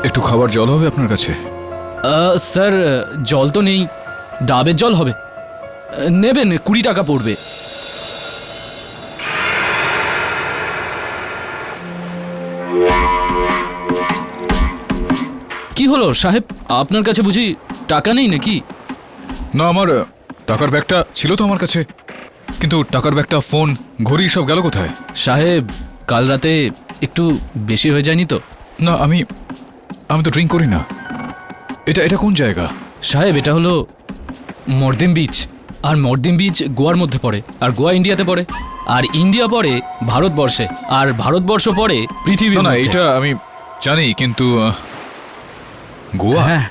একটু খাবার জল হবে আপনার কাছে? স্যার জল তো নেই, ডাবের জল হবে। নেবেন, 20 টাকা পড়বে। কি হলো সাহেব, আপনার কাছে বুঝি টাকা নেই নাকি? না, আমার টাকার ব্যাগটা ছিল তো আমার কাছে, কিন্তু টাকার ব্যাগটা, ফোন, ঘড়ি সব গেল কোথায়? সাহেব কাল রাতে একটু বেশি হয়ে যায়নি তো? না, আমি তো ড্রিঙ্ক করি না। এটা কোন জায়গা? সাহেব এটা হলো মর্দিম বিচ, আর মর্দিম বিচ গোয়ার মধ্যে পড়ে, আর গোয়া ইন্ডিয়াতে পড়ে, আর ইন্ডিয়া পড়ে ভারতবর্ষে, আর ভারতবর্ষ পড়ে পৃথিবীর না, মধ্যে। এটা আমি জানি, কিন্তু গোয়া? হ্যাঁ।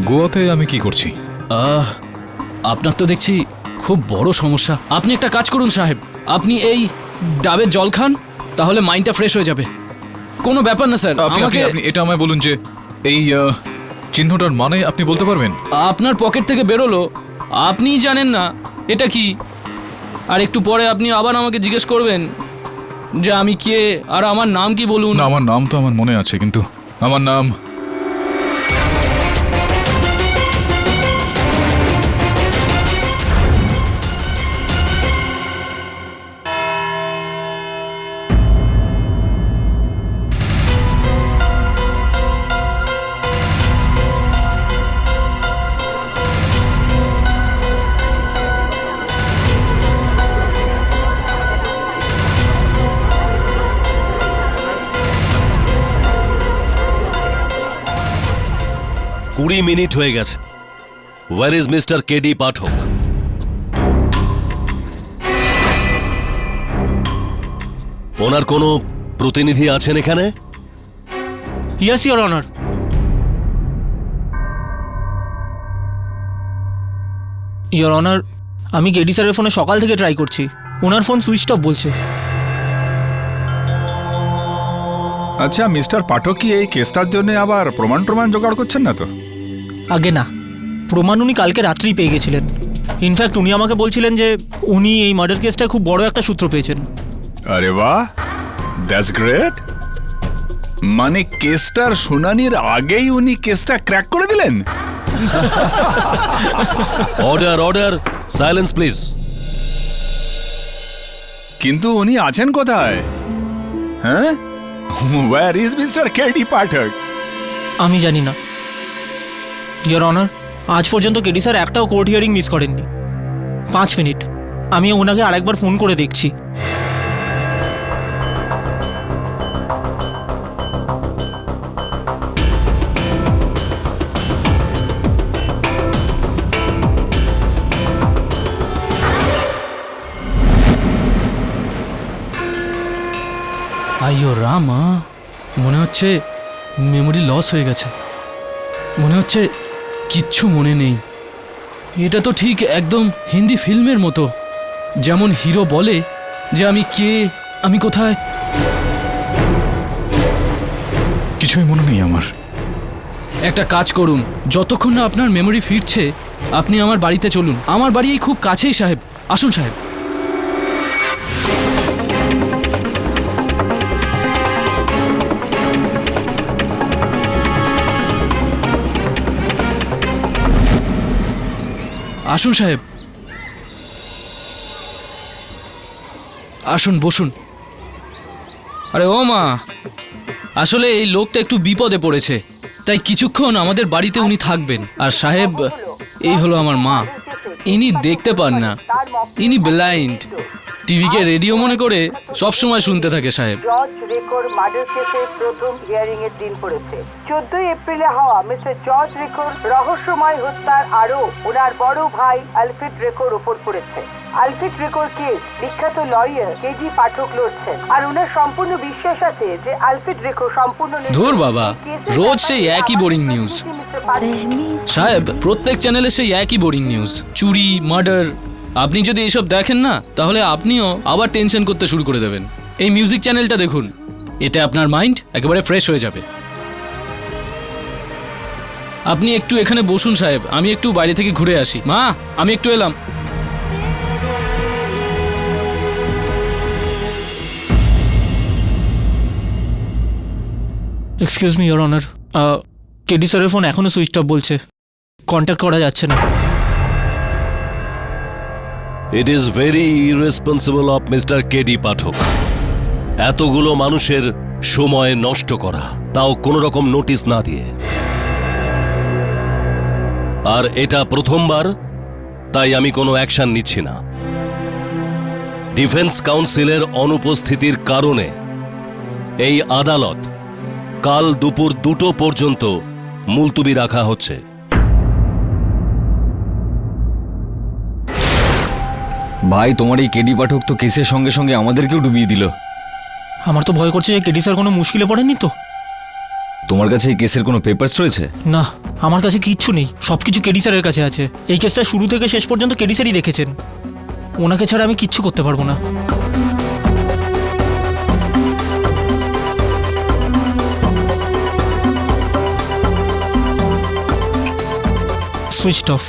গোয়াতে আমি কি করছি? আপনার তো দেখছি খুব বড় সমস্যা। আপনি একটা কাজ করুন সাহেব, আপনি এই ডাবের জল খান, তাহলে মাইন্ডটা ফ্রেশ হয়ে যাবে। কোনো ব্যাপার না স্যার। আপনি এটা আমায় বলুন যে এই চিহ্নটার মানে আপনি বলতে পারবেন? আপনার পকেট থেকে বেরোলো, আপনিই জানেন না এটা কি, আর একটু পরে আপনি আবার আমাকে জিজ্ঞেস করবেন যে আমি কে আর আমার নাম কি বলুন। না, আমার নাম তো আমার মনে আছে, কিন্তু আমার নাম কুড়ি মিনিট হয়ে গেছে। ওয়ার ইজ মিস্টার কেডি পাঠক? ওনার কোনো প্রতিনিধি আছেন এখানে? Yes your honour. Your honour, আমি কেডি স্যারের ফোনে সকাল থেকে ট্রাই করছি, ওনার ফোন সুইচ অফ বলছে। আচ্ছা, মিস্টার পাঠক কি এই কেসটার জন্য আবার প্রমাণ জোগাড় করছেন না তো? আগে না, প্রমাণ উনি কালকে রাত্রেই পেয়ে গেছিলেন। ইনফ্যাক্ট উনি আমাকে বলছিলেন যে উনি এই মার্ডার কেসটায় খুব বড় একটা সূত্র পেয়েছেন। আরে বাহ, দ্যাটস গ্রেট। মানে কেসটার শুনানির আগেই উনি কেসটা ক্র্যাক করে দিলেন? Order, order, silence please. কিন্তু উনি আছেন কোথায়? হ্যাঁ, ওয়্যার ইজ মিস্টার কেডি পাঠক? আমি জানি না ইওর অনার, আজ পর্যন্ত কেডি স্যার একটাও কোর্ট হিয়ারিং মিস করেননি। 5 মিনিট, আমি ওনাকে আরেকবার ফোন করে দেখছি। আইয়ো রামা, মনে হচ্ছে মেমোরি লস হয়ে গেছে, মনে হচ্ছে কিচ্ছু মনে নেই। এটা তো ঠিক একদম হিন্দি ফিল্মের মতো, যেমন হিরো বলে যে আমি কে, আমি কোথায়। কিছুই মনে নেই আমার। একটা কাজ করুন, যতক্ষণ না আপনার মেমোরি ফিরছে আপনি আমার বাড়িতে চলুন। আমার বাড়ি এই খুব কাছেই সাহেব, আসুন সাহেব। আসুন সাহেব, আসুন বসুন। আরে ও মা, আসলে এই লোকটা একটু বিপদে পড়েছে, তাই কিছুক্ষণ আমাদের বাড়িতে উনি থাকবেন। আর সাহেব, এই হলো আমার মা, ইনি দেখতে পান না, ইনি ব্লাইন্ড। টিভিকে রেডিও মনে করে সব সময় শুনতে থাকে সাহেব। জর্জ রেকোর মার্ডার কেসে প্রথম হিয়ারিং এর দিন পড়েছে। 14 এপ্রিলে হওয়া মিস্টার জর্জ রেকোর রহস্যময় হত্যার আরোপ ওনার বড় ভাই আলফ্রেড রেকোর উপর পড়েছে। আলফ্রেড রেকোর কেস বিখ্যাত লয়ার কেডি পাঠক লড়ছেন, আর ওনার সম্পূর্ণ বিশ্বাস আছে যে আলফ্রেড রেকো সম্পূর্ণ ধুর বাবা, রোজ সেই একই বোরিং নিউজ সাহেব, প্রত্যেক চ্যানেলে সেই একই বোরিং নিউজ, চুরি, মার্ডার। আপনি যদি এসব দেখেন না, তাহলে আপনিও আবার টেনশন করতে শুরু করে দেবেন। এই মিউজিক চ্যানেলটা দেখুন, এতে আপনার মাইন্ড একেবারে ফ্রেশ হয়ে যাবে। আপনি একটু এখানে বসুন সাহেব, আমি একটু বাইরে থেকে ঘুরে আসি। মা, আমি একটু এলাম। Excuse me your honour, KD স্যারের ফোন এখনও সুইচ অফ বলছে, কন্ট্যাক্ট করা যাচ্ছে না। It is very irresponsible of mister KD Pathak এতগুলো মানুষের সময় নষ্ট করা, তাও কোনো রকম নোটিশ না দিয়ে। আর এটা প্রথমবার, তাই আমি কোনো অ্যাকশন নিচ্ছি না। ডিফেন্স কাউন্সিলের অনুপস্থিতির কারণে এই আদালত কাল দুপুর 2টো পর্যন্ত মুলতুবি রাখা হচ্ছে। ভাই, তোমার এই কেডি পাঠক তো কেসের সঙ্গে সঙ্গে আমাদেরকেও ডুবিয়ে দিল। আমার তো ভয় করছে যে কেডি স্যার কোনো মুশকিলে পড়েননি তো। তোমার কাছে এই কেসের কোনো পেপারস রয়েছে? না, আমার কাছে কিচ্ছু নেই, সব কিছু কেডি স্যারের কাছে আছে। এই কেসটা শুরু থেকে শেষ পর্যন্ত কেডি স্যারই দেখেছেন, ওনাকে ছাড়া আমি কিচ্ছু করতে পারবো না। Switch off.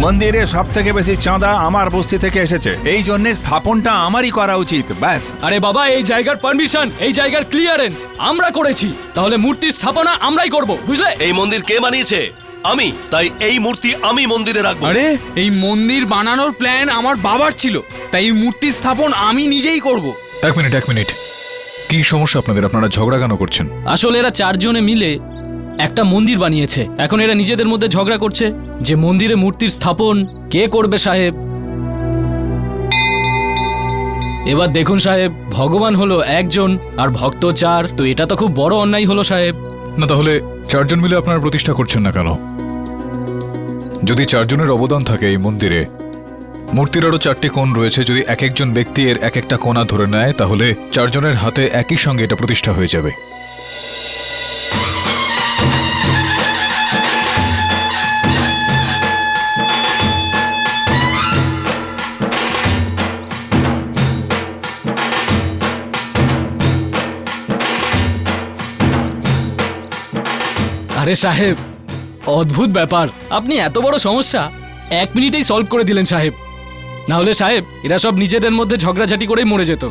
মন্দিরে সব থেকে বেশি চাঁদা আমার বস্তি থেকে এসেছে, এই জন্য স্থাপনটা আমারই করা উচিত। ব্যাস। আরে বাবা, এই জায়গার পারমিশন, এই জায়গার ক্লিয়ারেন্স আমরা করেছি, তাহলে মূর্তির স্থাপনা আমরাই করব, বুঝলে? এই মন্দির কে বানিয়েছে? আমি। তাই এই মূর্তি আমি মন্দিরে রাখবো। আরে এই মন্দির বানানোর প্ল্যান আমার বাবার ছিল, তাই এই মূর্তি স্থাপন আমি নিজেই করব। এক মিনিট, কি সমস্যা আপনাদের? আপনারা ঝগড়া কেন করছেন? আসলে এরা 4 জনে মিলে একটা মন্দির বানিয়েছে। এখন এরা নিজেদের মধ্যে ঝগড়া করছে যে মন্দিরে মূর্তির স্থাপন কে করবে সাহেব। এবার দেখুন সাহেব, ভগবান হলো একজন আর ভক্ত 4, তো এটা তো খুব বড় অন্যায় হলো সাহেব। না, তাহলে 4 জন মিলে আপনারা প্রতিষ্ঠা করছেন না কেন? যদি 4 জনের অবদান থাকে এই মন্দিরে, মূর্তির আরও 4টি কোণ রয়েছে, যদি এক একজন ব্যক্তি এর এক একটা কোণা ধরে নেয়, তাহলে 4 জনের হাতে একই সঙ্গে এটা প্রতিষ্ঠা হয়ে যাবে। আরে সাহেব, অদ্ভুত ব্যাপার, আপনি এত বড় সমস্যা 1 মিনিটেই সলভ করে দিলেন সাহেব। না হলে সাহেব এরা সব নিজেদের মধ্যে ঝগড়াঝাটি করেই মরে যেত।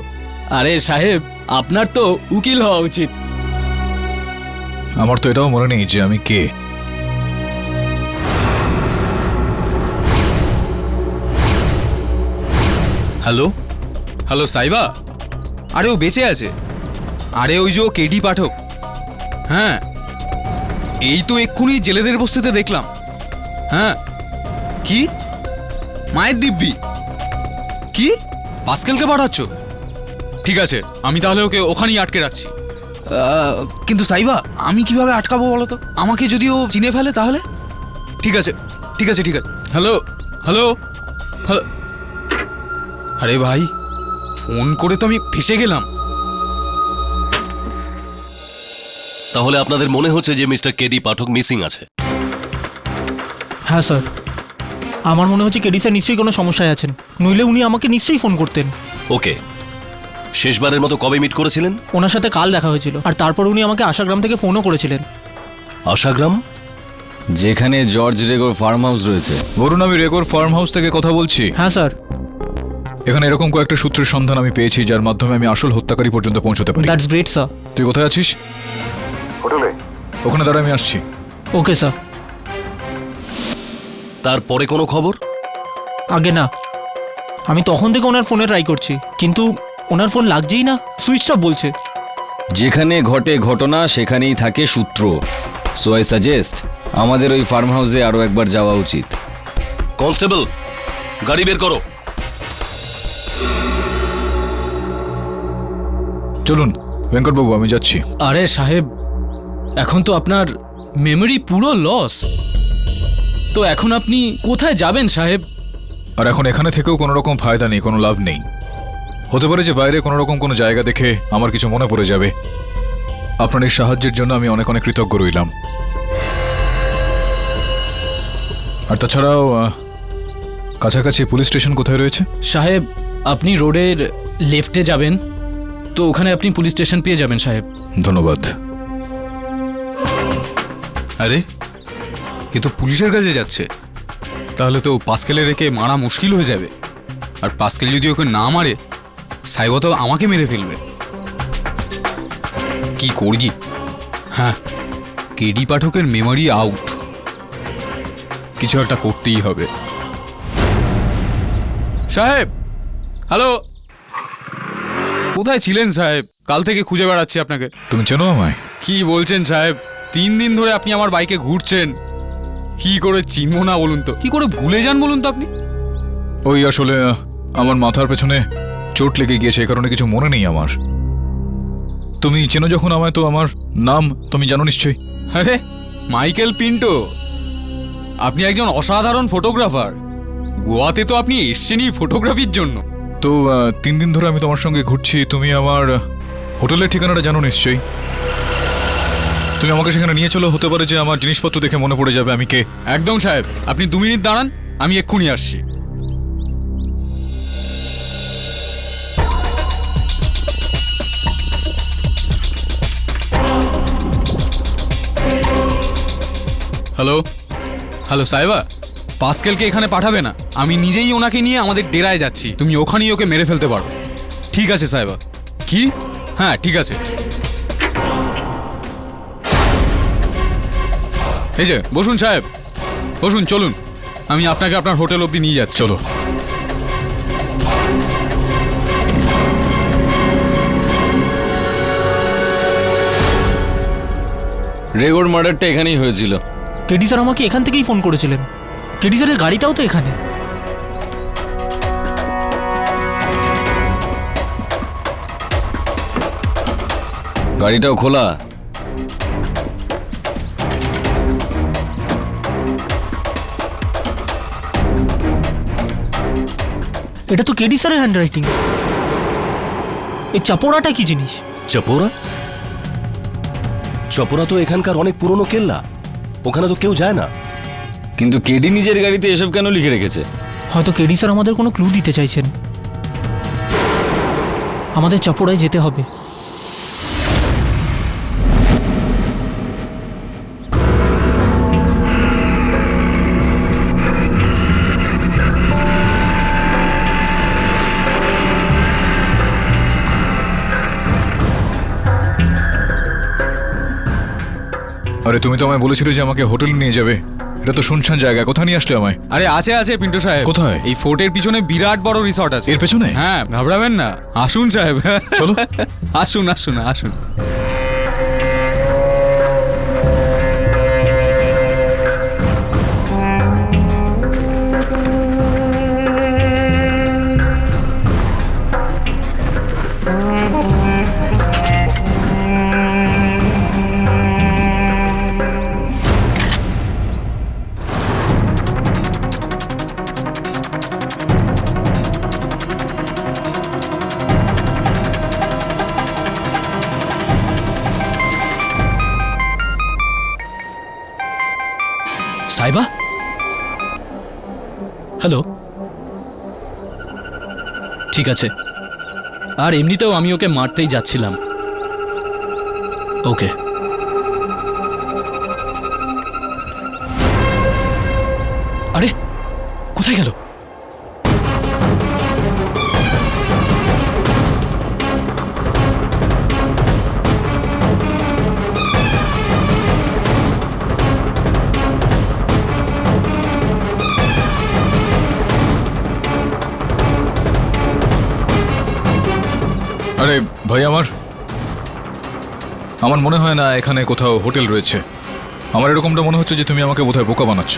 আরে সাহেব, আপনার তো উকিল হওয়া উচিত। আমার তো এটাও মনে নেই যে আমি কে। হ্যালো সাইবা, আরে ও বেঁচে আছে। আরে ওই যে ও কেডি পাঠক, হ্যাঁ এই তো এক্ষুনি জেলেদের বস্তিতে দেখলাম। হ্যাঁ, কি মায়ের দিব্যি? কি পাস্কেলকে পাঠাচ্ছ? ঠিক আছে, আমি তাহলে ওকে ওখানেই আটকে রাখছি। কিন্তু সাইবা, আমি কিভাবে আটকাবো বলো তো? আমাকে যদি ও চিনে ফেলে তাহলে? ঠিক আছে। হ্যালো, আরে ভাই, ফোন করে তো আমি ফেসে গেলাম। তাহলে আপনাদের মনে হচ্ছে যে মিস্টার কেডি পাঠক মিসিং আছে? হ্যাঁ স্যার, আমার মনে হচ্ছে কেডি স্যার নিশ্চয়ই কোনো সমস্যায় আছেন, নইলে উনি আমাকে নিশ্চয়ই ফোন করতেন। ওকে, শেষবারের মতো কবে মিট করেছিলেন? ওনার সাথে কাল দেখা হয়েছিল, আর তারপর উনি আমাকে আশাগ্রাম থেকে ফোনও করেছিলেন। আশাগ্রাম? যেখানে জর্জ রেগোর ফার্ম হাউস রয়েছে। বরুণ, আমি রেগোর ফার্ম হাউস থেকে কথা বলছি। হ্যাঁ স্যার। এখানে এরকম কয়েকটা সূত্রের সন্ধান আমি পেয়েছি, যার মাধ্যমে আমি আসল হত্যাকারী পর্যন্ত পৌঁছতে পারি। That's great sir. তুই কোথায় আছিস? হোটেলে। ওখানে দাঁড়া, আমি আসছি। Okay sir. তারপরে কোনো খবর? আগে না, আমি তখন থেকে ওনার ফোনে ট্রাই করছি, কিন্তু ওনার ফোন লাগছেই না, সুইচ অফ বলছে। যেখানে ঘটে ঘটনা সেখানেই থাকে সূত্র। সো আই সাজেস্ট আমাদের ওই ফার্ম হাউসে আরও একবার যাওয়া উচিত। কনস্টেবল, গাড়ি বের করো। চলুন ভেঙ্কটবাবু, আমি যাচ্ছি। আরে সাহেব, এখন তো আপনার মেমরি পুরো লস। তো এখন আপনি কোথায় যাবেন সাহেব? আর এখন এখানে থেকেও কোনো রকম ফায়দা নেই, কোনো লাভ নেই। হতে পারে যে বাইরে কোনো রকম কোনো জায়গা দেখে আমার কিছু মনে পড়ে যাবে। আপনার এই সাহায্যের জন্য আমি অনেক অনেক কৃতজ্ঞ রইলাম। আর তাছাড়াও কাছাকাছি পুলিশ স্টেশন কোথায় রয়েছে? সাহেব, আপনি রোডের লেফটে যাবেন, তো ওখানে আপনি পুলিশ স্টেশন পেয়ে যাবেন সাহেব। ধন্যবাদ। আরে এ তো পুলিশের কাছে যাচ্ছে, তাহলে তো পাস্কেলে রেখে মারা মুশকিল হয়ে যাবে। আর পাস্কেল যদি ওকে না মারে, সাইবা তো আমাকে মেরে ফেলবে। কি করবি? হ্যাঁ, কেডি পাঠকের মেমোরি আউট, কিছু একটা করতেই হবে। সাহেব, হ্যালো, কোথায় ছিলেন সাহেব? কাল থেকে খুঁজে বেড়াচ্ছি আপনাকে। তুমি চেনো আমায়? কি বলছেন সাহেব? 3 দিন ধরে আপনি আমার বাইকে ঘুরছেন, কি করে চিনবো না বলুন তো? কি করে ভুলে যান বলুন তো আপনি? ওই আসলে আমার মাথার পেছনে চোট লেগে গিয়েছে, এই কারণে কিছু মনে নেই আমার। তুমি চেনো যখন আমায়, তো আমার নাম তুমি জানো নিশ্চয়ই। আরে মাইকেল পিন্টো, আপনি একজন অসাধারণ ফটোগ্রাফার। গোয়াতে তো আপনি এসছেনই ফটোগ্রাফির জন্য। তো 3 দিন ধরে আমি তোমার সঙ্গে ঘুরছি, তুমি আমার হোটেলের ঠিকানাটা জানো নিশ্চয়ই। তুমি আমাকে সেখানে নিয়ে চলো, হতে পারে যে আমার জিনিসপত্র দেখে মনে পড়ে যাবে আমি কে। একদম সাহেব, আপনি 2 মিনিট দাঁড়ান, আমি এক্ষুনি আসছি। হ্যালো হ্যালো সাহেবা, পাস্কেলকে এখানে পাঠাবে না, আমি নিজেই ওনাকে নিয়ে আমাদের ডেরায় যাচ্ছি। তুমি ওখানেই ওকে মেরে ফেলতে পারো। ঠিক আছে সাহেবা। কি? হ্যাঁ ঠিক আছে। এই যে বসুন সাহেব, বসুন, চলুন, আমি আপনাকে আপনার হোটেল অবধি নিয়ে যাচ্ছি। চলো। রেগোর মার্ডারটা এখানেই হয়েছিল। কেডি স্যার আমাকে এখান থেকেই ফোন করেছিলেন। কেডি স্যারের গাড়িটাও তো এখানে। গাড়িটাও খোলা। এটা তো কেডি স্যারের হ্যান্ডরাইটিং। এই চাপড়াটা কি জিনিস? চপোরা? চপোরা তো এখানকার অনেক পুরনো কেল্লা, ওখানে তো কেউ যায় না। কিন্তু কেডি নিজের গাড়িতে এসব কেন লিখে রেখেছে? হয়তো কেডি স্যার আমাদের কোনো ক্লু দিতে চাইছেন। আমাদের চাপড়ায় যেতে হবে। আরে তুমি তো আমায় বলেছিলে যে আমাকে হোটেলে নিয়ে যাবে, এটা তো শুনশান জায়গা, কোথায় নিয়ে আসলে আমায়? আরে আছে আছে পিন্টু সাহেব। কোথায়? এই ফোর্টের পিছনে বিরাট বড় রিসর্ট আছে। এর পেছনে? হ্যাঁ, ঘাবড়াবেন না, আসুন সাহেব। চলো। আসুন আসুন আসুন। সাইবা, হ্যালো। ঠিক আছে, আর এমনিতেও আমি ওকে মারতেই যাচ্ছিলাম। ওকে। আরে কোথায় গেল? আরে ভাই, আমার মনে হয় না এখানে কোথাও হোটেল রয়েছে। আমার এরকমটা মনে হচ্ছে যে তুমি আমাকে বোধহয় বোকা বানাচ্ছ।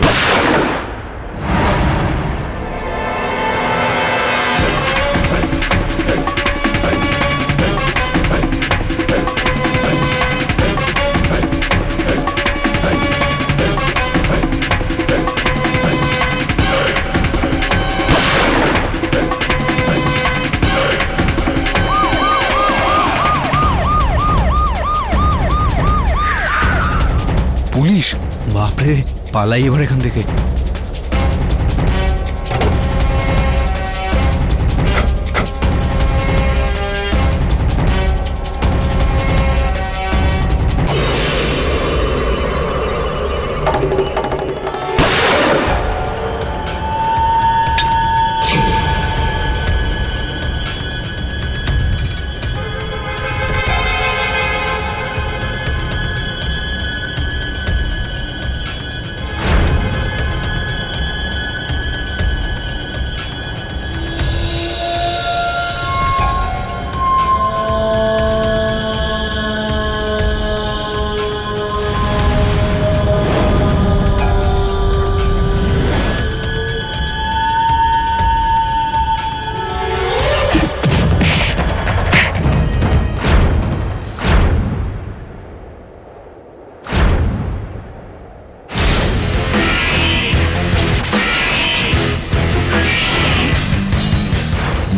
পুলিশ! বাপরে, পালাই এবার এখান থেকে।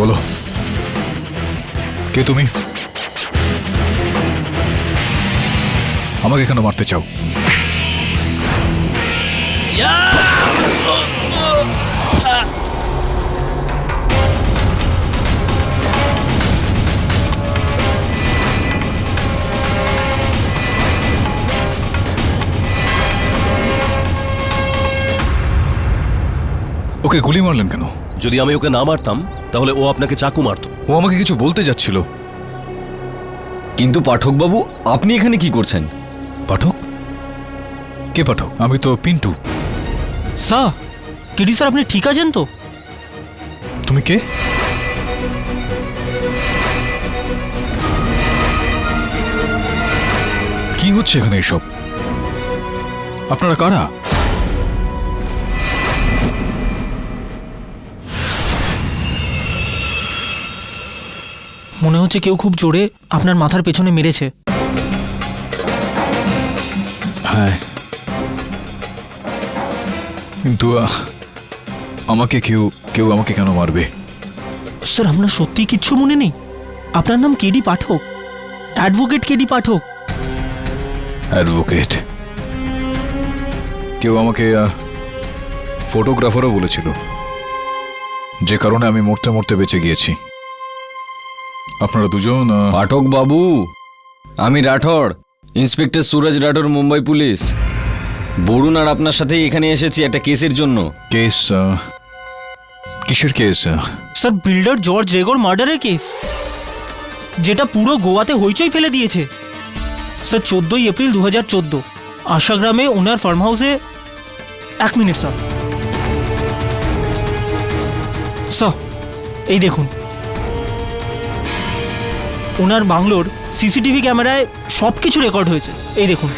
বলো, কে তুমি? আমাকে কেন মারতে চাও? ওকে গুলি মারলেন কেন? যদি আমি ওকে না মারতাম তাহলে ও আপনাকে চাকু মারতো। ও আমাকে কিছু বলতে যাচ্ছিল। কিন্তু পাঠকবাবু, আপনি এখানে কি করছেন? পাঠক? কে পাঠক? আমি তো পিন্টু। স্যার, কেডি স্যার আপনি ঠিক আছেন তো? তুমি কে? কি হচ্ছে এখানে এসব? আপনারা কারা? মনে হচ্ছে কেউ খুব জোরে আপনার মাথার পেছনে মেরেছে। হ্যাঁ, কিন্তু আমাকে কেউ আমাকে কেন মারবে? স্যার, আপনার সত্যি কিচ্ছু মনে নেই? আপনার নাম কেডি পাঠক, অ্যাডভোকেট কেডি পাঠক। অ্যাডভোকেট? কেউ আমাকে ফটোগ্রাফারও বলেছিল, যে কারণে আমি মরতে মরতে বেঁচে গিয়েছি। আপনারা দুজন? পাঠক বাবু, আমি রাঠোর, ইন্সপেক্টর সুরজ রাঠোর, মুম্বাই পুলিশ। বরুণ আর আপনার সাথেই এখানে এসেছি একটা কেসের জন্য। কেস? কিসের কেস? স্যার, বিল্ডার জর্জ রেগোর মার্ডারের কেস, যেটা পুরো গোয়াতে হইচই ফেলে দিয়েছে। স্যার, 14ই এপ্রিল 2014 আশাগ্রামে ওনার ফার্ম হাউসে। 1 মিনিট স্যার। স্যার, এই দেখুন, ওনার বাংলোর সিসিটিভি ক্যামেরায় সব কিছু রেকর্ড হয়েছে। এই দেখুন।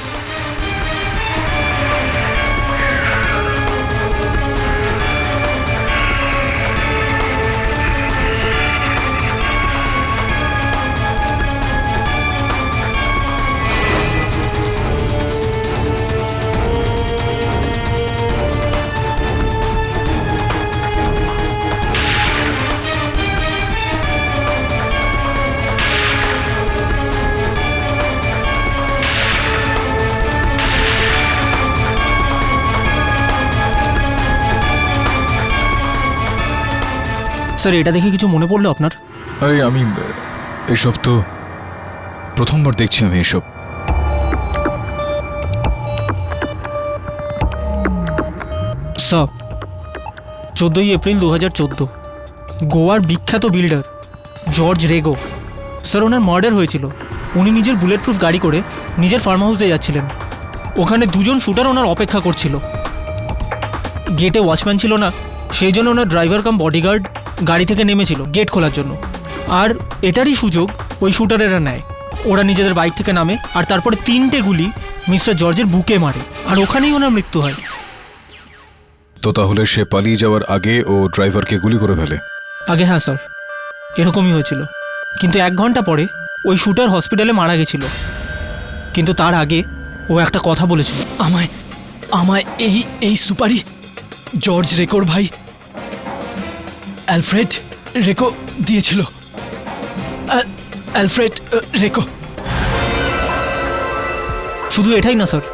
স্যার, এটা দেখে কিছু মনে পড়লো আপনার? আরে আমি এসব তো প্রথমবার দেখছি। আমি এসব স্যার, 14ই এপ্রিল 2014 গোয়ার বিখ্যাত বিল্ডার জর্জ রেগো, স্যার, ওনার মার্ডার হয়েছিল। উনি নিজের বুলেট প্রুফ গাড়ি করে নিজের ফার্ম হাউসে যাচ্ছিলেন। ওখানে দুজন শুটার ওনার অপেক্ষা করছিল। গেটে ওয়াচম্যান ছিল না, সেই জন্য ওনার ড্রাইভার কাম বডিগার্ড গাড়ি থেকে নেমেছিল গেট খোলার জন্য। আর এটারই সুযোগ ওই শুটারেরা নেয়। ওরা নিজেদের বাইক থেকে নামে আর তারপরে 3টে গুলি মিস্টার জর্জের বুকে মারে, আর ওখানেই ওনার মৃত্যু হয়। তো তাহলে সে পালিয়ে যাওয়ার আগে ও ড্রাইভারকে গুলি করে ফেলে? আগে হ্যাঁ স্যার, এরকমই হয়েছিল। কিন্তু 1 ঘন্টা পরে ওই শুটার হসপিটালে মারা গেছিল। কিন্তু তার আগে ও একটা কথা বলেছিল। আমায় আমায় এই সুপারি জর্জ রেকোর ভাই অ্যালফ্রেড রেকো দিয়েছিল। অ্যালফ্রেড রেকো। শুধু এটাই না স্যার,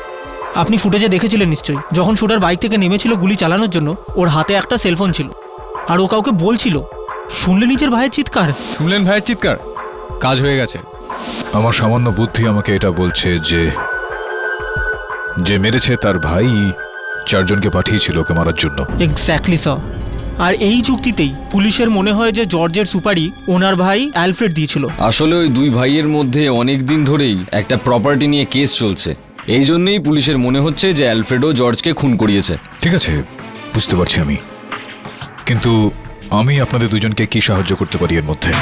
আপনি ফুটেজে দেখেছিলেন নিশ্চয়ই, যখন শুটার বাইক থেকে নেমেছিল গুলি চালানোর জন্য, ওর হাতে একটা সেলফোন ছিল আর ও কাউকে বলছিল। শুনলে নিজের ভাইয়ের চিৎকার। শুনলেন ভাইয়ের চিৎকার? কাজ হয়ে গেছে। আমার সামান্য বুদ্ধি আমাকে এটা বলছে যে যে মেরেছে তার ভাই 4 জনকে পাঠিয়েছিল ওকে মারার জন্য। Exactly sir. আর এই যুক্তিতেই পুলিশের মনে হয় যে জর্জের সুপারি ওনার ভাই অ্যালফ্রেড দিয়েছিল। আসলে ওই দুই ভাইয়ের মধ্যে অনেক দিন ধরেই একটা প্রপার্টি নিয়ে কেস চলছে। এই জন্যই পুলিশের মনে হচ্ছে যে অ্যালফ্রেডো জর্জকে খুন করিয়েছে। ঠিক আছে, বুঝতে পারছি আমি, কিন্তু আমি আপনাদের দুজনকে কি সাহায্য করতে পারি এর মধ্যে?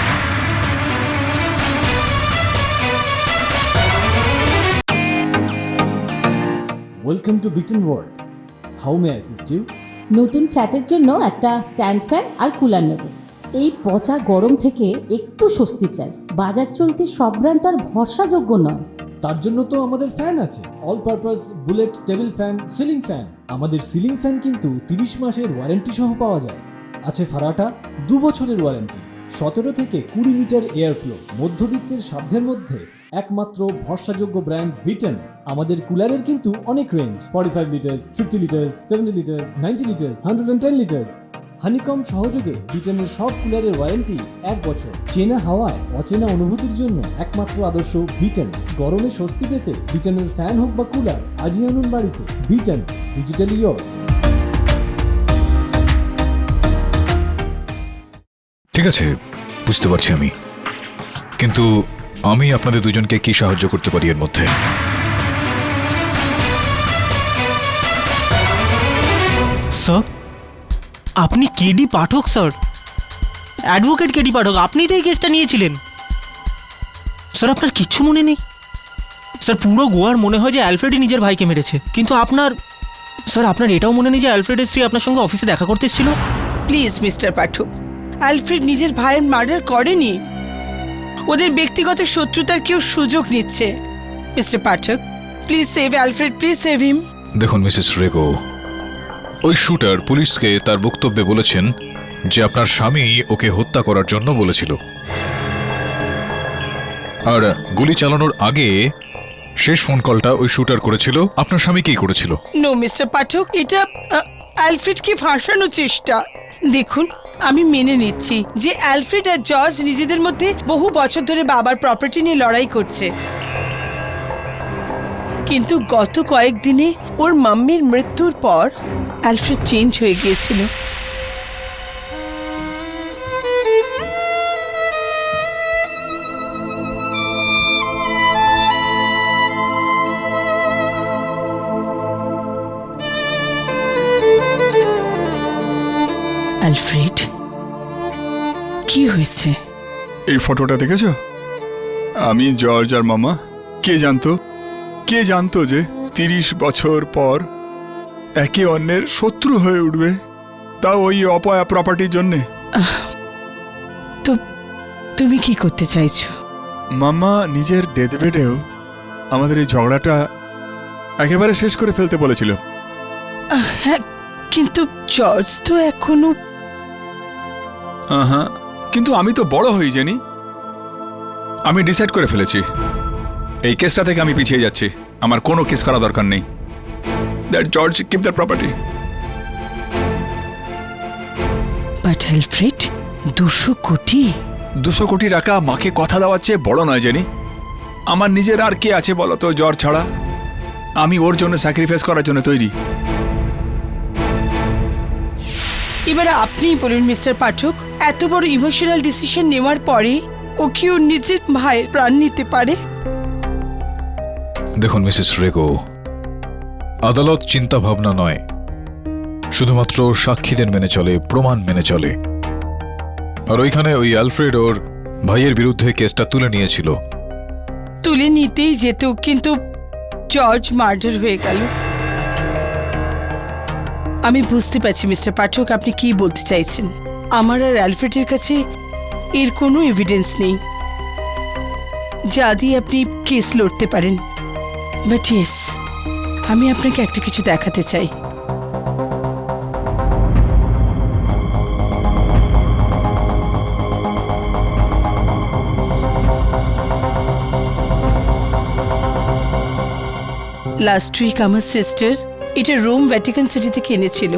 Welcome to Beaton world. How may I assist you? নতুন ফ্ল্যাটের জন্য একটা স্ট্যান্ড ফ্যান আর কুলার নেব। এই পচা গরম থেকে একটু স্বস্তি চাই। বাজার চলতে সব ব্র্যান্ড তো আর ভরসাযোগ্য নয়। তার জন্য তো আমাদের ফ্যান আছে, all purpose bullet table fan, ceiling fan. আমাদের সিলিং ফ্যান কিন্তু 30 মাসের ওয়ারেন্টি সহ পাওয়া যায়। আছে ফারাটা 2 বছরের ওয়ারেন্টি, 17 থেকে 20 মিটার এয়ার ফ্লো, মধ্যবিত্তের সাধ্যের মধ্যে একমাত্র ভরসাযোগ্য ব্র্যান্ড বিটন। আমাদের কুলারের কিন্তু অনেক range, 45 litres, 50 litres, 70 litres, 90 litres, 110 litres. Honeycomb সহযোগে বিটনের সব কুলারের ওয়ারেন্টি 1 বছর। চেনা হাওয়ায় অচেনা অনুভূতির জন্য একমাত্র আদর্শ বিটন। গরমে স্বস্তি পেতে বিটনের ফ্যান হোক বা কুলার আজই আনুন বাড়িতে। Vuitton, digitally yours. ঠিক আছে, বুঝতে পারছি আমি, কিন্তু আমি আপনাদের দুজনকে কি সাহায্য করতে পারি এর মধ্যে? স্যার, আপনি কেডি পাঠক স্যার, অ্যাডভোকেট কেডি পাঠক, আপনি তো এই কেসটা নিয়েছিলেন। স্যার আপনার কিচ্ছু মনে নেই? স্যার পুরো গোয়ার মনে হয় যে অ্যালফ্রেডই নিজের ভাইকে মেরেছে, কিন্তু আপনার এটাও মনে নেই যে অ্যালফ্রেডের স্ত্রী আপনার সঙ্গে অফিসে দেখা করতে এসেছিল? প্লিজ মিস্টার পাঠক, অ্যালফ্রেড নিজের ভাইয়ের মার্ডার করেনি। ওদের ব্যক্তিগত শত্রুতার কেউ সুযোগ নিচ্ছে। Mister Pathak, please save Alfred, please save হিম। দেখুন মিসেস রেগো, ওই শুটার পুলিশকে তার বক্তব্যে বলেছেন যে আপনার স্বামী ওকে হত্যা করার জন্য বলেছিল, আর গুলি চালানোর আগে শেষ ফোন কলটা ওই শুটার করেছিল আপনার স্বামীকেই করেছিল। নো মিস্টার পাঠক, এটা অ্যালফ্রেডকে ফাঁসানোর চেষ্টা। দেখুন, আমি মেনে নিচ্ছি যে অ্যালফ্রেড আর জর্জ নিজেদের মধ্যে বহু বছর ধরে বাবার প্রপার্টি নিয়ে লড়াই করছে, কিন্তু গত কয়েকদিনে ওর মাম্মির মৃত্যুর পর অ্যালফ্রেড চেঞ্জ হয়ে গিয়েছিল। অ্যালফ্রেড, কি হয়েছে? এই ফটোটা দেখেছো? আমি, জর্জ আর মামা। কে জানতো যে 30 বছর পর একে অন্যের শত্রু হয়ে উঠবে, তাও ওই অপয়া প্রপার্টির জন্যে। তো তুমি কি করতে চাইছো? মামা নিজের ডেথবেডেও আমাদের এই ঝগড়াটা একেবারে শেষ করে ফেলতে বলেছিল। হ্যাঁ, কিন্তু জর্জ তো এখনো। হ্যাঁ, কিন্তু আমি তো বড় হয়ে জানি। আমি ডিসাইড করে ফেলেছি, এই কেসটা থেকে আমি পিছিয়ে যাচ্ছি। আমার কোনো কেস করা দরকার নেই। That George keep the property. But Alfred, 200 কোটি টাকা মাকে কথা দেওয়ার চেয়ে বড় নয় জানি। আমার নিজের আর কে আছে বলো তো জর্জ ছাড়া? আমি ওর জন্য স্যাক্রিফাইস করার জন্য তৈরি। এবার আপনিই বলুন মিস্টার পাঠক, এত বড় ইমোশনাল ডিসিশন নেওয়ার পরে ও কি ওর নিজের ভাইয়ের প্রাণ নিতে পারে? দেখুন মিসেস রেগো, আদালত চিন্তা ভাবনা নয়, শুধুমাত্র সাক্ষীদের মেনে চলে, প্রমাণ মেনে চলে। আর ওইখানে ওই অ্যালফ্রেড ওর ভাইয়ের বিরুদ্ধে কেসটা তুলে নিয়েছিল। তুলে নিতেই যেত, কিন্তু জর্জ মার্ডার হয়ে গেল। আমি বুঝতে পারছি মিস্টার পাঠক আপনি কি বলতে চাইছেন। আমার আর অ্যালফ্রেডের কাছে এর কোনো এভিডেন্স নেই যা দিয়ে আপনি কেস লড়তে পারেন। বাট ইয়েস, আমি আপনাকে একটা কিছু দেখাতে চাই। লাস্ট উইক আমার সিস্টার এটা রোম ভ্যাটিকান সিটি থেকে এনেছিল,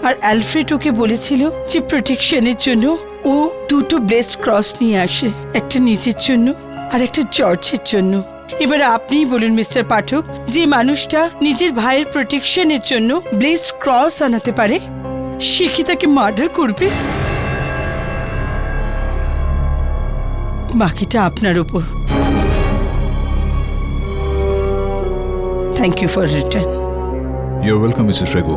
আর অ্যালফ্রেড ওকে বলেছিল যে প্রোটেকশনের জন্য ও দুটো ব্লেসড ক্রস নিয়ে আসে, একটা নিজের জন্য আর একটা জর্জের জন্য। এবার আপনিই বলুন মিস্টার পাঠক, যে মানুষটা নিজের ভাইয়ের প্রোটেকশনের জন্য ব্লেসড ক্রস আনাতে পারে সে কি তাকে মার্ডার করবে? বাকিটা আপনার উপর। Thank you for return. You are welcome missus Rego.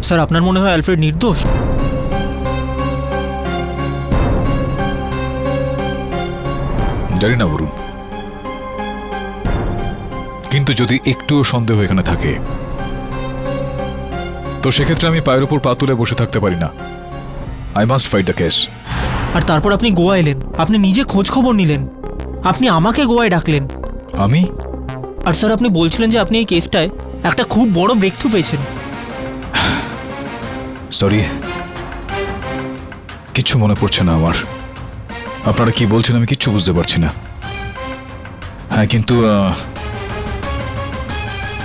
Sir, আপনার মনে হয় অ্যালফ্রেড নির্দোষ? জানি না বরুণ, কিন্তু যদি একটুও সন্দেহ এখানে থাকে তো সেক্ষেত্রে আমি পায়ের উপর পা তুলে বসে থাকতে পারি না। I must fight the case. আর তারপর আপনি গোয়া এলেন, আপনি নিজে খোঁজ খবর নিলেন, আপনি আমাকে গোয়ায় ডাকলেন। আমি? আর স্যার আপনি বলছিলেন যে আপনি এই কেসটায় একটা খুব বড় ব্রেকথ্রু পেয়েছেন। সরি, কিচ্ছু মনে পড়ছে না আমার। আপনারা কি বলছেন আমি কিচ্ছু বুঝতে পারছি না। হ্যাঁ, কিন্তু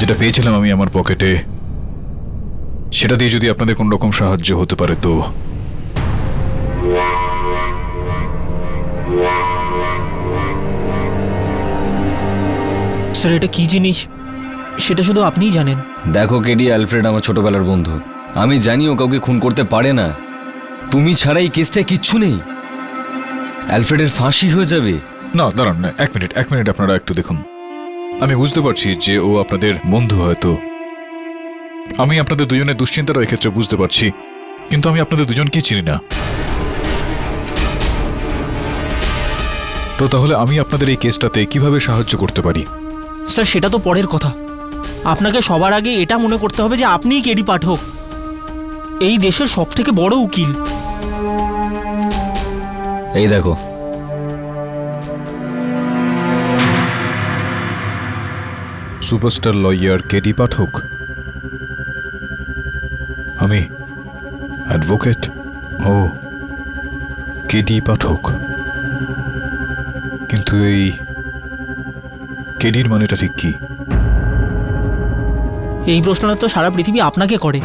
যেটা পেয়েছিলাম আমি আমার পকেটে, সেটা দিয়ে যদি আপনাদের কোন রকম সাহায্য হতে পারে তো। স্যার, এটা কি জিনিস সেটা শুধু আপনিই জানেন। দেখো কেডি, অ্যালফ্রেড আমার ছোটবেলার বন্ধু। আমি জানি ও কাউকে খুন করতে পারে না। তুমি ছাড়া এই কেসটায় কিচ্ছু নেই। অ্যালফ্রেডের ফাঁসি হয়ে যাবে। না, দাঁড়ান, এক মিনিট আপনারা একটু দেখুন। আমি বুঝতে পারছি যে ও আপনাদের বন্ধু, হয়তো আমি আপনাদের দুজনের দুশ্চিন্তারও এক্ষেত্রে বুঝতে পারছি, কিন্তু আমি আপনাদের দুজনকেই চিনি না। তো তাহলে আমি আপনাদের এই কেসটাতে কিভাবে সাহায্য করতে পারি? স্যার, সেটা তো পরের কথা। আপনাকে সবার আগে এটা মনে করতে হবে যে আপনিই কেডি পাঠক, এই দেশের সবথেকে বড় উকিল। এই দেখো, সুপারস্টার লয়ার কেডি পাঠক। আমি অ্যাডভোকেট। ও, কেডি পাঠক। কিন্তু এই কেডির মানেটা ঠিক কি? এই প্রশ্নটা তো সারা পৃথিবী আপনাকে করে,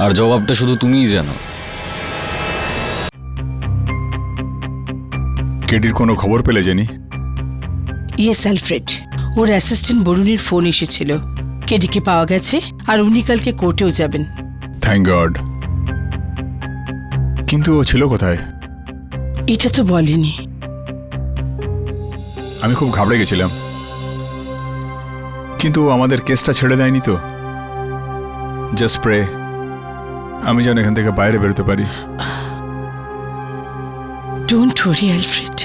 আর জবাবটা শুধু তুমিই জানো। কেডির কোনো খবর পেলে জেনি? ইয়েস অ্যালফ্রেড, ওর অ্যাসিস্ট্যান্ট বরুণের ফোন এসেছিল। কেডিকে পাওয়া গেছে আর উনি কালকে কোর্টেও যাবেন। Thank god. কিন্তু ও ছিল কোথায়? এটা তো বলেনি। আমি খুব ঘাবড়ে গেছিলাম, কিন্তু ও আমাদের কেসটা ছেড়ে দেয়নি তো। জাস্ট প্রে আমি যেন এখান থেকে বাইরে বেরোতে পারি। ডোন্ট ওয়ারি অ্যালফ্রেড,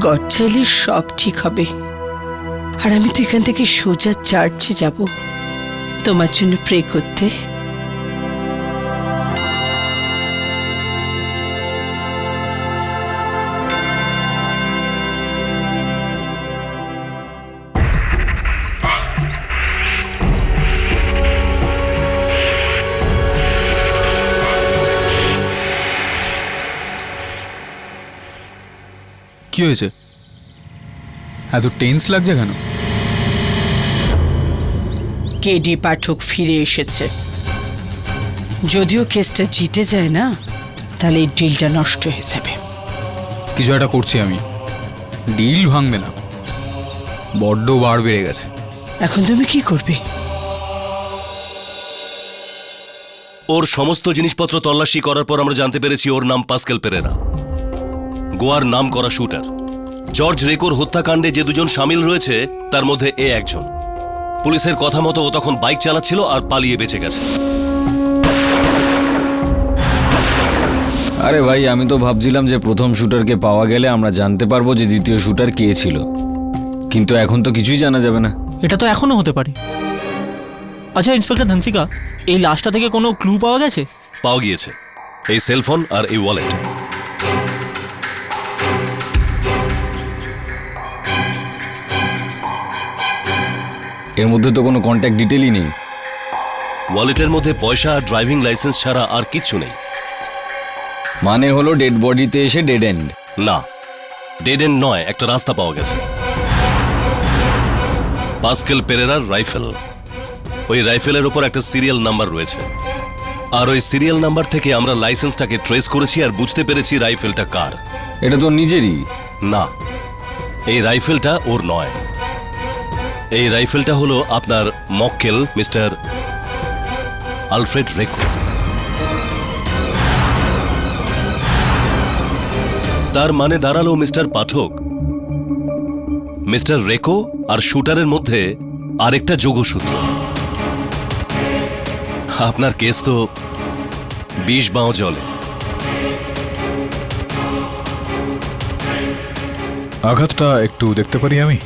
গড চাইলে সব ঠিক হবে। আর আমি তো এখান থেকে সোজা চার্চে যাব তোমার জন্য প্রে করতে। কি হয়েছে? এত টেন্স লাগছে কেন? কেডি পাঠক ফিরে এসেছে। যদিও কেসটা জিতে যায় না, তাহলে এই ডিলটা নষ্ট হয়ে যাবে। কিছু একটা করছি আমি, ডিল ভাঙবে না। বড্ড বার বেড়ে গেছে। এখন তুমি কি করবে? ওর সমস্ত জিনিসপত্র তল্লাশি করার পর আমরা জানতে পেরেছি ওর নাম পাস্কেল পেরেরা, গোয়ার নাম করা শুটার। জর্জ রেকোর হত্যাকাণ্ডে যে দুজন সামিল রয়েছে তার মধ্যে এ একজন। পুলিশের কথা মতো ও তখন বাইক চালাচ্ছিল আর পালিয়ে বেঁচে গেছে। আরে ভাই, আমি তো ভাবছিলাম যে প্রথম শুটারকে পাওয়া গেলে আমরা জানতে পারবো যে দ্বিতীয় শুটার কে ছিল, কিন্তু এখন তো কিছুই জানা যাবে না। এটা তো এখনও হতে পারে। আচ্ছা ইন্সপেক্টর ধনসিকা, এই লাশটা থেকে কোনো ক্লু পাওয়া গেছে? পাওয়া গিয়েছে, এই সেলফোন আর এই ওয়ালেট। এর মধ্যে তো কোনো কন্ট্যাক্ট ডিটেলই নেই। ওয়ালেটের মধ্যে পয়সা আর ড্রাইভিং লাইসেন্স ছাড়া আর কিচ্ছু নেই। মানে হলো ডেড বডিতে এসে ডেড এন্ড? না, ডেড এন্ড নয়, একটা রাস্তা পাওয়া গেছে। পাস্কেল পেরেরার রাইফেল। ওই রাইফেলের উপর একটা সিরিয়াল নাম্বার রয়েছে, আর ওই সিরিয়াল নাম্বার থেকে আমরা লাইসেন্সটাকে ট্রেস করেছি আর বুঝতে পেরেছি রাইফেলটা কার। এটা তো নিজেরই। না, এই রাইফেলটা ওর নয়। এই রাইফেলটা হলো আপনার মক্কেল মিস্টার আলফ্রেড রেকো। তার মানে দাঁড়ালো মিস্টার পাঠক, মিস্টার রেকো আর শুটারের মধ্যে আরেকটা যোগসূত্র। আপনার কেস তো 20 বাও জলে। আঘাতটা একটু দেখতে পারি আমি?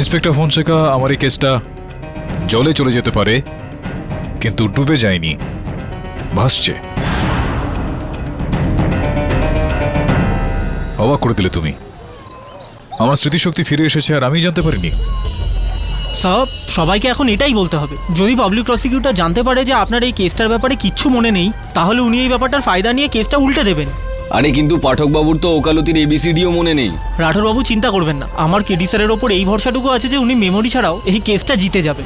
ইন্সপেক্টর ফোনসেকা, আমার এই কেসটা জলে চলে যেতে পারে, কিন্তু ডুবে যায়নি, ভাসছে। অবাক করে দিলে তুমি। আমার স্মৃতিশক্তি ফিরে এসেছে আর আমি জানতে পারিনি। স্যার, সবাইকে এখন এটাই বলতে হবে। যদি পাবলিক প্রসিকিউটর জানতে পারে যে আপনার এই কেসটার ব্যাপারে কিচ্ছু মনে নেই, তাহলে উনি এই ব্যাপারটার ফায়দা নিয়ে কেসটা উল্টে দেবেন। আরে কিন্তু পাঠকবাবুর তো ওকালতির এবিসিডিও মনে নেই। রাঠোরবাবু চিন্তা করবেন না, আমার কেডি স্যারের ওপর এই ভরসাটুকু আছে যে উনি মেমোরি ছাড়াও এই কেসটা জিতে যাবে।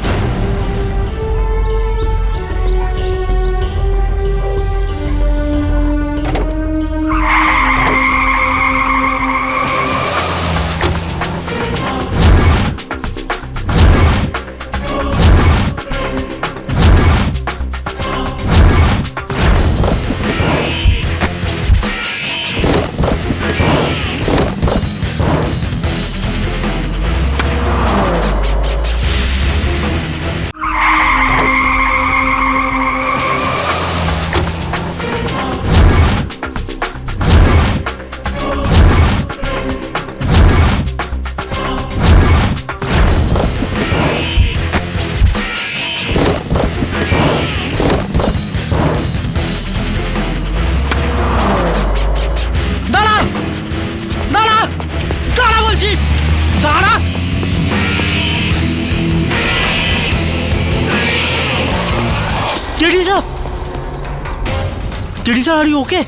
KD sir, are you okay?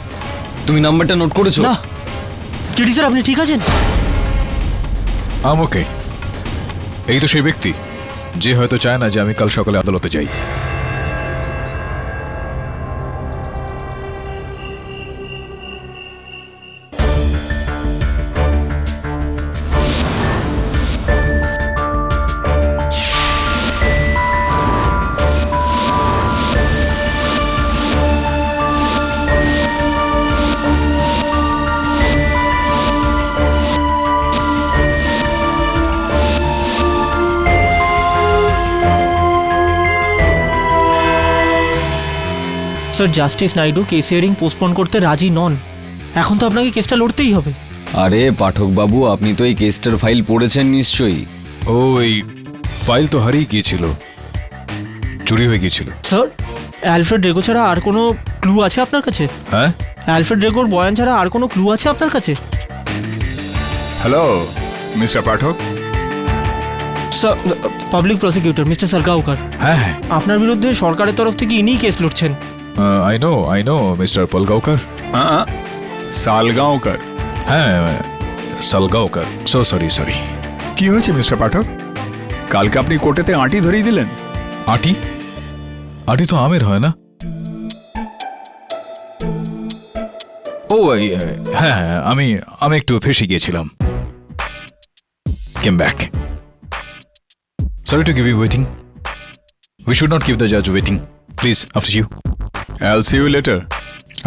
তুমি নাম্বারটা নোট করেছো? না। কেডি স্যার, আপনি ঠিক আছেন? ওকে। এই তো সেই ব্যক্তি যে হয়তো চায় না যে আমি কাল সকালে আদালতে যাই। Sir, justice Naidu case hearing postpone করতে রাজি নন। এখন তো আপনাকে কেসটা লড়তেই হবে। আরে পাঠকবাবু, আপনি তো এই কেসটার ফাইল পড়েছেন নিশ্চয়ই। ও, এই ফাইল তো হারিয়ে গিয়েছিল, চুরি হয়ে গিয়েছিল। স্যার, অ্যালফ্রেড রেগো ছাড়া আর কোনো ক্লু আছে আপনার কাছে? হ্যাঁ, অ্যালফ্রেড রেগোর বয়ান ছাড়া আর কোনো ক্লু আছে আপনার কাছে? Hello mister Pathak. Sir, public prosecutor mister Sargaonkar. হ্যাঁ হ্যাঁ, আপনার বিরুদ্ধে সরকারের তরফ থেকে ইনিই কেস লড়ছেন। I know mister Palgaonkar. Salgaonkar. হ্যাঁ, সালগাঁওকর। সরি। কি হয়েছে মিস্টার পাঠক? কালকে আপনি কোর্টেতে আঁটি ধরিয়ে দিলেন। আটি? আটি তো আমের হয় না? ও হ্যাঁ, আমি একটু ফেসে গিয়েছিলাম। Came back. Sorry to give you waiting. We should not keep the judge waiting. Please, after you. I'll see you later.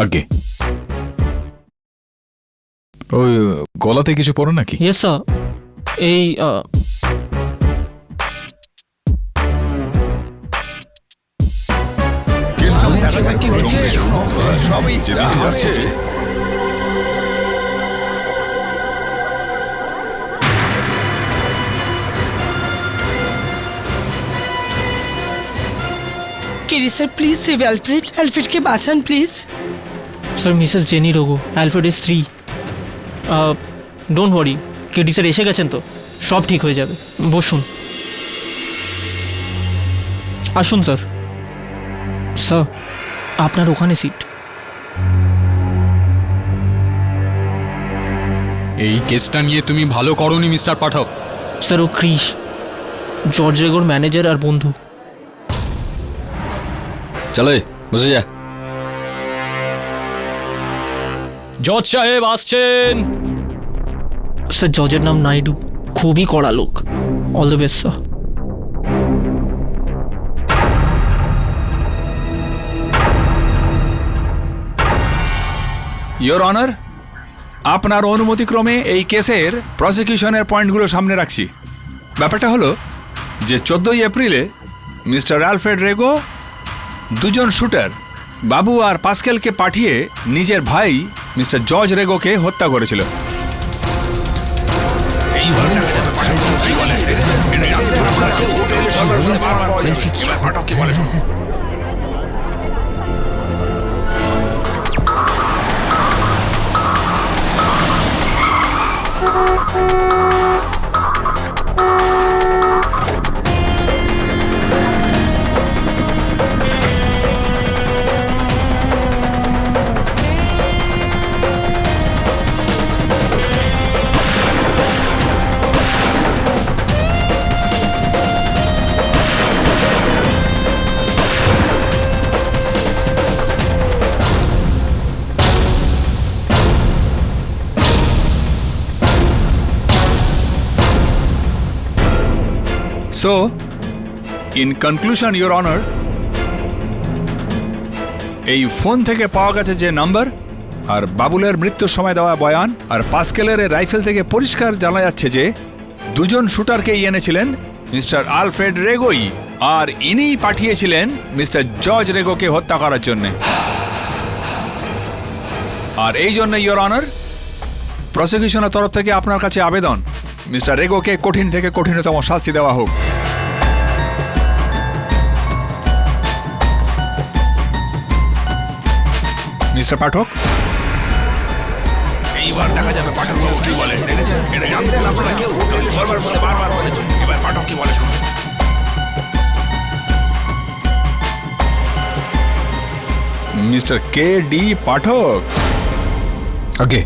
আগে ওই গলাতে কিছু পড়ো নাকি? ইয়েস স্যার, এই KD sir please save Alfred, অ্যালফ্রেডকে বাঁচান please. Sir missus Jenny Rogo, Alfred is 3। Don't worry, KD sir এসে গেছেন তো, সব ঠিক হয়ে যাবে। বসুন, আসুন স্যার। স্যার আপনার ওখানে সিট। এই কেসটা নিয়ে তুমি ভালো করনি মিস্টার পাঠক। স্যার ও ক্রিস, জর্জ রেগোর ম্যানেজার আর বন্ধু। চলে বসে যা। জজ সাহেব আসছেন। স্যার জজের নাম নাইডু, খুবই কড়া লোক। All the best sir. Your honour, আপনার অনুমতিক্রমে এই কেসের প্রসিকিউশনের পয়েন্টগুলো সামনে রাখছি। ব্যাপারটা হলো যে 14ই এপ্রিলে মিস্টার অ্যালফ্রেড রেগো দুজন শুটার বাবু আর পাস্কেলকে পাঠিয়ে নিজের ভাই মিস্টার জর্জ রেগোকে হত্যা করেছিল। So, in conclusion, Your Honor, এই ফোন থেকে পাওয়া গেছে যে নাম্বার আর বাবুলের মৃত্যুর সময় দেওয়া বয়ান আর পাস্কেলের রাইফেল থেকে পরিষ্কার জানা যাচ্ছে যে দুজন শুটারকেই এনেছিলেন মিস্টার আলফ্রেড রেগোই, আর ইনিই পাঠিয়েছিলেন মিস্টার জর্জ রেগোকে হত্যা করার জন্যে। আর এই জন্য ইয়োর অনার, প্রসিকিউশনের তরফ থেকে আপনার কাছে আবেদন মিস্টার রেগোকে কঠিন থেকে কঠিনতম শাস্তি দেওয়া হোক। মিস্টার পাঠক, এইবার দেখা যাবে পাঠক কি বলে। এটা জানতেন আপনারা কেউ বারবার বলেছে, এবার পাঠক কি বলে শুনুন। মিস্টার কে ডি পাঠক, আগে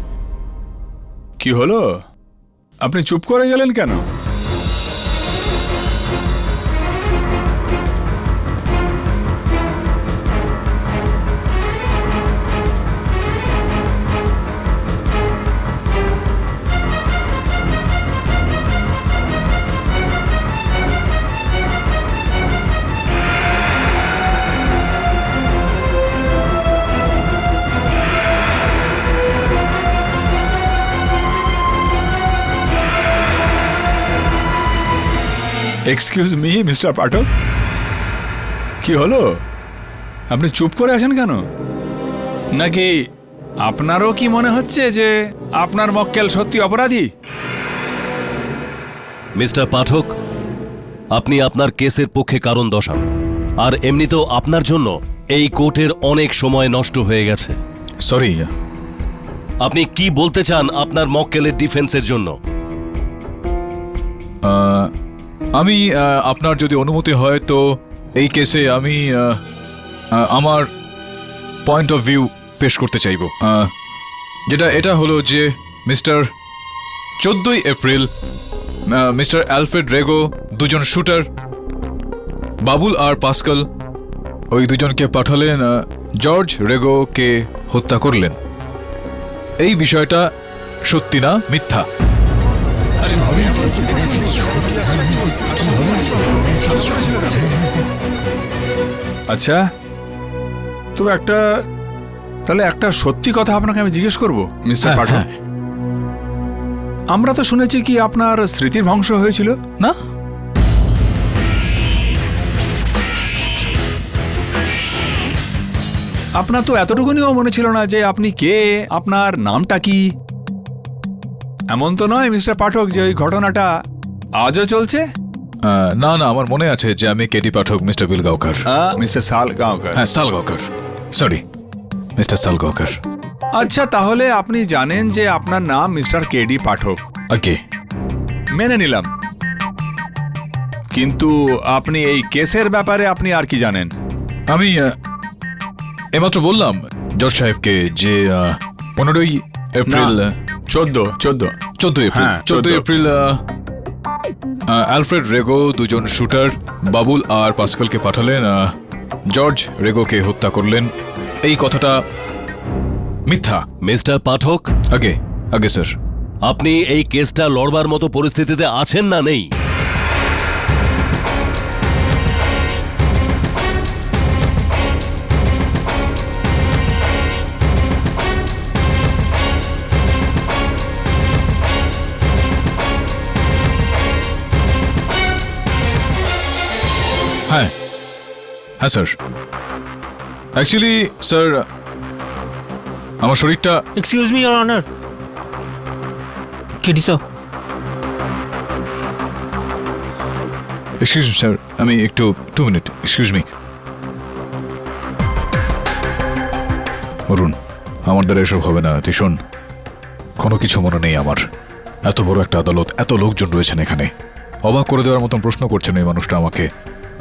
কি হলো? আপনি চুপ করে গেলেন কেন? এক্সকিউজ মি মিস্টার পাঠক, কি হলো? আপনি চুপ করে আছেন কেন? নাকি আপনারও কি মনে হচ্ছে যে আপনার মক্কেল সত্যি অপরাধী? মিস্টার পাঠক, আপনি আপনার কেসের পক্ষে কারণ দর্শান। আর এমনিতেও আপনার জন্য এই কোর্টের অনেক সময় নষ্ট হয়ে গেছে। সরি। আপনি কি বলতে চান আপনার মক্কেলের ডিফেন্সের জন্য? আমি আপনার যদি অনুমতি হয় তো এই কেসে আমি আমার পয়েন্ট অফ ভিউ পেশ করতে চাইব। যেটা এটা হলো যে মিস্টার 14ই এপ্রিল মিস্টার অ্যালফ্রেড রেগো দুজন শুটার বাবুল আর পাস্কেল ওই দুজনকে পাঠালেন জর্জ রেগোকে হত্যা করলেন। এই বিষয়টা সত্যি না মিথ্যা? আচ্ছা, তবে তাহলে একটা সত্যি কথা আপনাকে আমি জিজ্ঞেস করব মিস্টার হ্যাঁ, পাঠক। হ্যাঁ। আমরা তো শুনেছি কি আপনার স্মৃতির ধ্বংস হয়েছিল না, আপনার তো এতটুকুনিও মনে ছিল না যে আপনি কে, আপনার নামটা কি? এমন তো নয় মিস্টার পাঠক যে ওই ঘটনাটা আজও চলছে? না না, আমার মনে আছে যে আমি কেডি পাঠক, মিস্টার বিলগাঁওকর। মিস্টার সালগাঁওকর। হ্যাঁ, সালগাঁওকর, সরি, মিস্টার সালগাঁওকর। আচ্ছা, তাহলে আপনি জানেন যে আপনার নাম মিস্টার কেডি পাঠক, ওকে, মেনে নিলাম। কিন্তু আপনি এই কেসের ব্যাপারে আপনি আর কি জানেন? আমি এইমাত্র বললাম জজ সাহেবকে যে 15ই এপ্রিল, 14 এপ্রিল, হ্যাঁ, 14 এপ্রিল অ্যালফ্রেড রেগো দুজন শুটার বাবুল আর পাস্কালকে পাঠালেন, জর্জ রেগোকে হত্যা করলেন। এই কথাটা মিথ্যা। মিস্টার পাঠক, আগে আগে স্যার, আপনি এই কেসটা লড়বার মতো পরিস্থিতিতে আছেন না নেই? হ্যাঁ হ্যাঁ স্যার, অ্যাকচুয়ালি স্যার আমার শরীরটা, excuse me your honour. KD sir, excuse me sir, আমি একটু 2 মিনিট, এক্সকিউজ মি। অরুণ, আমার দ্বারা এসব হবে না, তুই শোন। কোনো কিছু মনে নেই আমার। এত বড় একটা আদালত, এত লোকজন রয়েছেন এখানে, অবাক করে দেওয়ার মতন প্রশ্ন করছেন এই মানুষটা আমাকে।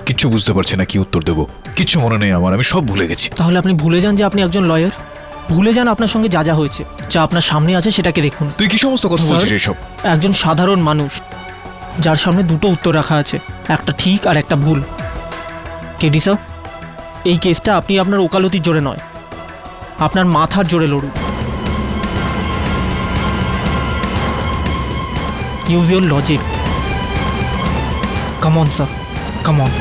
কিচ্ছু বুঝতে পারছি না কি উত্তর দেবো, কিচ্ছু মনে নেই আমার, আমি সব ভুলে গেছি। তাহলে আপনি ভুলে যান যে আপনি একজন লয়ার। ভুলে যান আপনার সঙ্গে যা যা হয়েছে, যা আপনার সামনে আছে সেটাকে দেখুন। তুই কি সমস্ত কথা বলছিস স্যার, এইসব? একজন সাধারণ মানুষ যার সামনে দুটো উত্তর রাখা আছে, একটা ঠিক আর একটা ভুল। কেডি স্যার, এই কেসটা আপনি আপনার ওকালতির জোরে নয়, আপনার মাথার জোরে লড়ুন। Use your logic. Come on sir, come on.